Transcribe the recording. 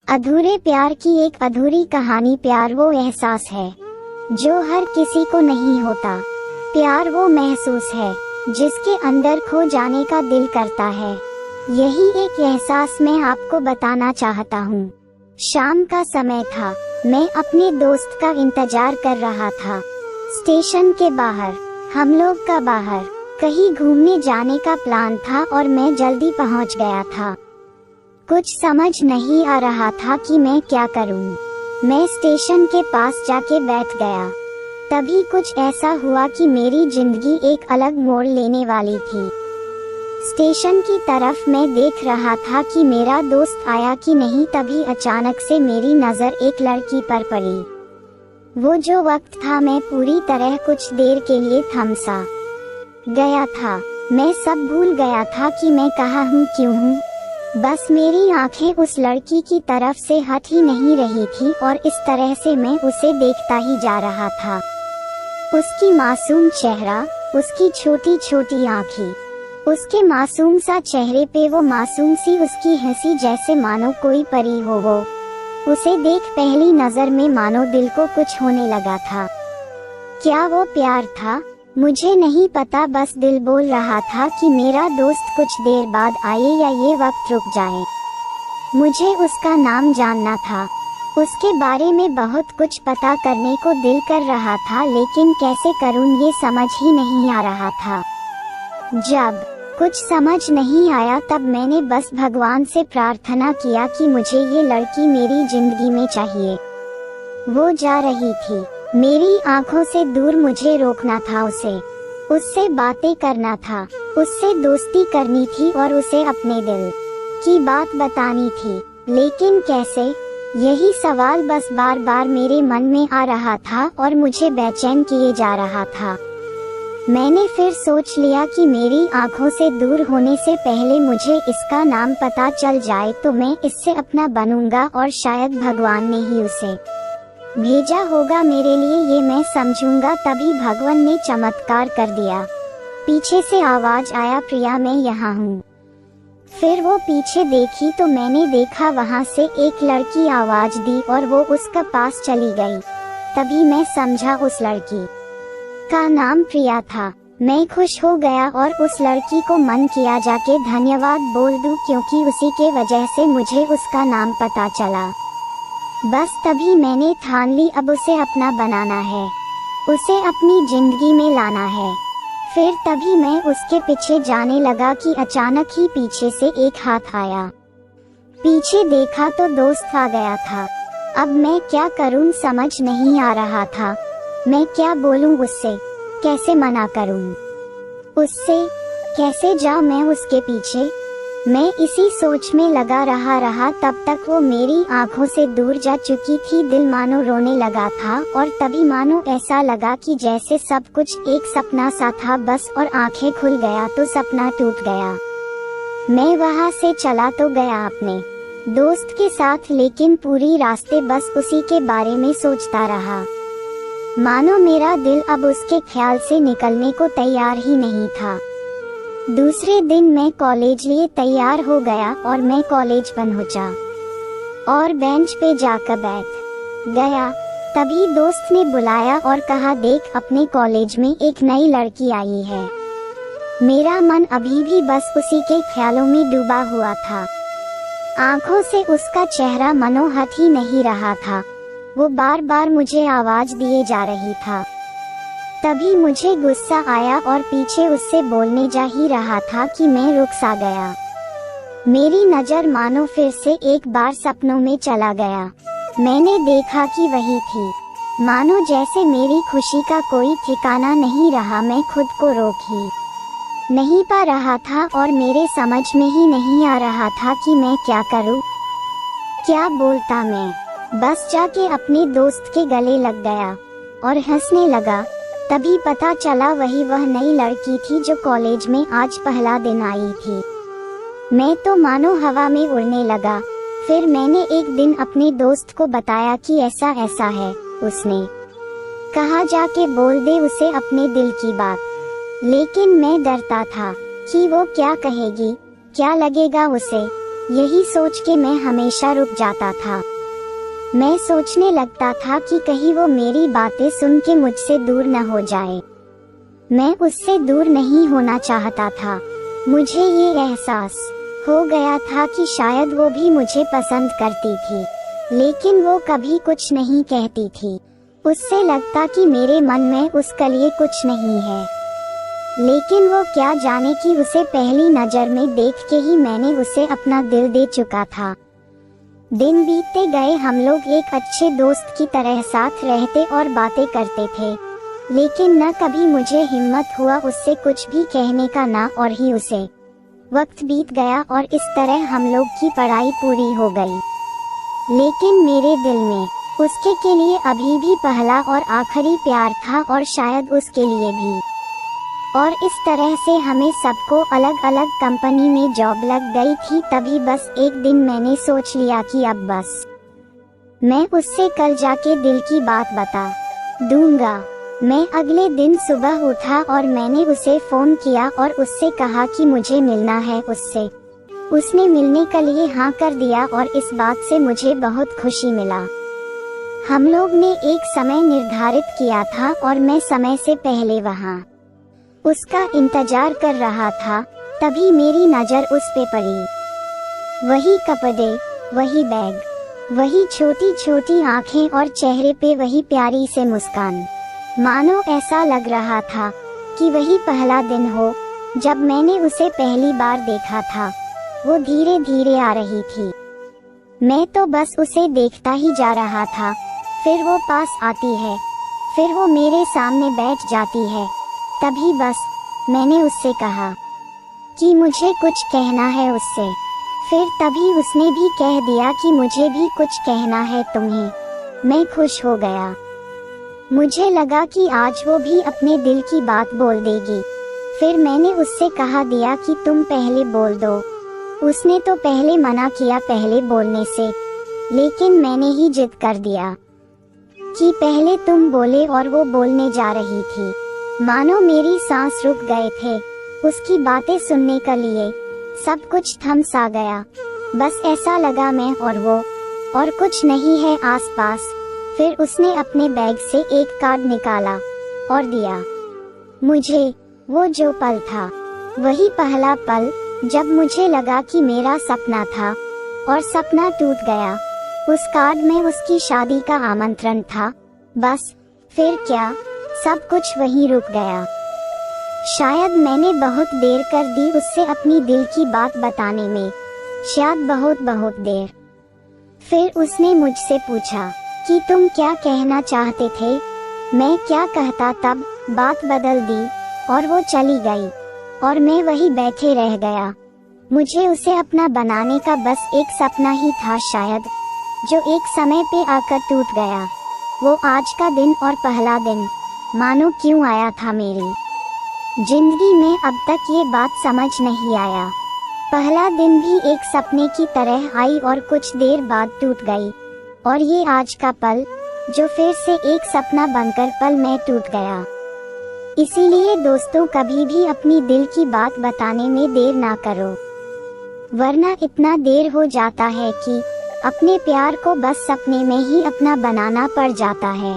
अधूरे प्यार की एक अधूरी कहानी। प्यार वो एहसास है जो हर किसी को नहीं होता। प्यार वो महसूस है जिसके अंदर खो जाने का दिल करता है। यही एक एहसास मैं आपको बताना चाहता हूँ। शाम का समय था, मैं अपने दोस्त का इंतजार कर रहा था। स्टेशन के बाहर हम लोग का बाहर कहीं घूमने जाने का प्लान था और मैं जल्दी पहुँच गया था। कुछ समझ नहीं आ रहा था कि मैं क्या करूं। मैं स्टेशन के पास जाके बैठ गया। तभी कुछ ऐसा हुआ कि मेरी जिंदगी एक अलग मोड़ लेने वाली थी। स्टेशन की तरफ मैं देख रहा था कि मेरा दोस्त आया कि नहीं, तभी अचानक से मेरी नज़र एक लड़की पर पड़ी। वो जो वक्त था, मैं पूरी तरह कुछ देर के लिए थम सा गया था। मैं सब भूल गया था कि मैं कहाँ हूँ, क्यों हूँ। बस मेरी आंखें उस लड़की की तरफ से हट ही नहीं रही थी और इस तरह से मैं उसे देखता ही जा रहा था। उसकी मासूम चेहरा, उसकी छोटी छोटी आंखें, उसके मासूम सा चेहरे पे वो मासूम सी उसकी हंसी, जैसे मानो कोई परी हो वो। उसे देख पहली नजर में मानो दिल को कुछ होने लगा था। क्या वो प्यार था? मुझे नहीं पता, बस दिल बोल रहा था कि मेरा दोस्त कुछ देर बाद आए या ये वक्त रुक जाए। मुझे उसका नाम जानना था, उसके बारे में बहुत कुछ पता करने को दिल कर रहा था, लेकिन कैसे करूं ये समझ ही नहीं आ रहा था। जब कुछ समझ नहीं आया तब मैंने बस भगवान से प्रार्थना किया कि मुझे ये लड़की मेरी जिंदगी में चाहिए। वो जा रही थी, मेरी आंखों से दूर, मुझे रोकना था उसे। उससे बातें करना था, उससे दोस्ती करनी थी और उसे अपने दिल की बात बतानी थी। लेकिन कैसे? यही सवाल बस बार बार मेरे मन में आ रहा था और मुझे बेचैन किए जा रहा था। मैंने फिर सोच लिया कि मेरी आंखों से दूर होने से पहले मुझे इसका नाम पता चल जाए तो मैं इससे अपना बनूंगा और शायद भगवान ने ही उसे भेजा होगा मेरे लिए, ये मैं समझूंगा। तभी भगवान ने चमत्कार कर दिया। पीछे से आवाज आया, प्रिया मैं यहाँ हूँ। फिर वो पीछे देखी तो मैंने देखा वहाँ से एक लड़की आवाज दी और वो उसका पास चली गई। तभी मैं समझा उस लड़की का नाम प्रिया था। मैं खुश हो गया और उस लड़की को मन किया जाके धन्यवाद बोल दूं, क्योंकि उसी के वजह से मुझे उसका नाम पता चला। बस तभी मैंने ठान ली, अब उसे अपना बनाना है, उसे अपनी जिंदगी में लाना है। फिर तभी मैं उसके पीछे जाने लगा कि अचानक ही पीछे से एक हाथ आया। पीछे देखा तो दोस्त आ गया था। अब मैं क्या करूं समझ नहीं आ रहा था। मैं क्या बोलूं उससे, कैसे मना करूं उससे, कैसे जाऊं मैं उसके पीछे। मैं इसी सोच में लगा रहा तब तक वो मेरी आंखों से दूर जा चुकी थी। दिल मानो रोने लगा था और तभी मानो ऐसा लगा कि जैसे सब कुछ एक सपना सा था बस, और आंखें खुल गया तो सपना टूट गया। मैं वहां से चला तो गया अपने दोस्त के साथ, लेकिन पूरी रास्ते बस उसी के बारे में सोचता रहा। मानो मेरा दिल अब उसके ख्याल से निकलने को तैयार ही नहीं था। दूसरे दिन मैं कॉलेज लिए तैयार हो गया और मैं कॉलेज पहुंचा और बेंच पे जाकर बैठ गया। तभी दोस्त ने बुलाया और कहा, देख अपने कॉलेज में एक नई लड़की आई है। मेरा मन अभी भी बस उसी के ख्यालों में डूबा हुआ था। आंखों से उसका चेहरा मनो हट ही नहीं रहा था। वो बार बार मुझे आवाज दिए जा रही था। तभी मुझे गुस्सा आया और पीछे उससे बोलने जा ही रहा था कि मैं रुक सा गया। मेरी नजर मानो फिर से एक बार सपनों में चला गया। मैंने देखा कि वही थी। मानो जैसे मेरी खुशी का कोई ठिकाना नहीं रहा। मैं खुद को रोक ही नहीं पा रहा था और मेरे समझ में ही नहीं आ रहा था कि मैं क्या करूं, क्या बोलता। मैं बस जाके अपने दोस्त के गले लग गया और हंसने लगा। तभी पता चला वही वह नई लड़की थी जो कॉलेज में आज पहला दिन आई थी। मैं तो मानो हवा में उड़ने लगा। फिर मैंने एक दिन अपने दोस्त को बताया कि ऐसा ऐसा है। उसने कहा, जाके बोल दे उसे अपने दिल की बात। लेकिन मैं डरता था कि वो क्या कहेगी, क्या लगेगा उसे। यही सोच के मैं हमेशा रुक जाता था। मैं सोचने लगता था कि कहीं वो मेरी बातें सुन के मुझसे दूर न हो जाए। मैं उससे दूर नहीं होना चाहता था। मुझे ये एहसास हो गया था कि शायद वो भी मुझे पसंद करती थी, लेकिन वो कभी कुछ नहीं कहती थी। उससे लगता कि मेरे मन में उसके लिए कुछ नहीं है, लेकिन वो क्या जाने कि उसे पहली नज़र में देख के ही मैंने उसे अपना दिल दे चुका था। दिन बीतते गए, हम लोग एक अच्छे दोस्त की तरह साथ रहते और बातें करते थे, लेकिन न कभी मुझे हिम्मत हुआ उससे कुछ भी कहने का, ना और ही उसे। वक्त बीत गया और इस तरह हम लोग की पढ़ाई पूरी हो गई, लेकिन मेरे दिल में उसके के लिए अभी भी पहला और आखिरी प्यार था, और शायद उसके लिए भी। और इस तरह से हमें सबको अलग अलग कंपनी में जॉब लग गई थी। तभी बस एक दिन मैंने सोच लिया कि अब बस मैं उससे कल जाके दिल की बात बता दूंगा। मैं अगले दिन सुबह उठा और मैंने उसे फोन किया और उससे कहा कि मुझे मिलना है उससे। उसने मिलने के लिए हाँ कर दिया और इस बात से मुझे बहुत खुशी मिला। हम लोग ने एक समय निर्धारित किया था और मैं समय से पहले वहाँ उसका इंतजार कर रहा था। तभी मेरी नज़र उस पे पड़ी। वही कपड़े, वही बैग, वही छोटी छोटी आँखें और चेहरे पे वही प्यारी से मुस्कान। मानो ऐसा लग रहा था कि वही पहला दिन हो जब मैंने उसे पहली बार देखा था। वो धीरे धीरे आ रही थी। मैं तो बस उसे देखता ही जा रहा था। फिर वो पास आती है, फिर वो मेरे सामने बैठ जाती है। तभी बस मैंने उससे कहा कि मुझे कुछ कहना है उससे। फिर तभी उसने भी कह दिया कि मुझे भी कुछ कहना है तुम्हें। मैं खुश हो गया। मुझे लगा कि आज वो भी अपने दिल की बात बोल देगी। फिर मैंने उससे कहा दिया कि तुम पहले बोल दो। उसने तो पहले मना किया पहले बोलने से, लेकिन मैंने ही जिद कर दिया कि पहले तुम बोले, और वो बोलने जा रही थी। मानो मेरी सांस रुक गए थे उसकी बातें सुनने के लिए। सब कुछ थम सा गया। बस ऐसा लगा मैं और वो, और कुछ नहीं है आसपास। फिर उसने अपने बैग से एक कार्ड निकाला और दिया मुझे। वो जो पल था, वही पहला पल जब मुझे लगा कि मेरा सपना था और सपना टूट गया। उस कार्ड में उसकी शादी का आमंत्रण था। बस फिर क्या, सब कुछ वहीं रुक गया। शायद मैंने बहुत देर कर दी उससे अपनी दिल की बात बताने में, शायद बहुत बहुत देर। फिर उसने मुझसे पूछा कि तुम क्या कहना चाहते थे। मैं क्या कहता, तब बात बदल दी और वो चली गई और मैं वही बैठे रह गया। मुझे उसे अपना बनाने का बस एक सपना ही था शायद, जो एक समय पे आकर टूट गया। वो आज का दिन और पहला दिन मानो क्यों आया था मेरी जिंदगी में, अब तक ये बात समझ नहीं आया। पहला दिन भी एक सपने की तरह आई और कुछ देर बाद टूट गई, और ये आज का पल जो फिर से एक सपना बनकर पल में टूट गया। इसीलिए दोस्तों, कभी भी अपनी दिल की बात बताने में देर ना करो, वरना इतना देर हो जाता है कि अपने प्यार को बस सपने में ही अपना बनाना पड़ जाता है।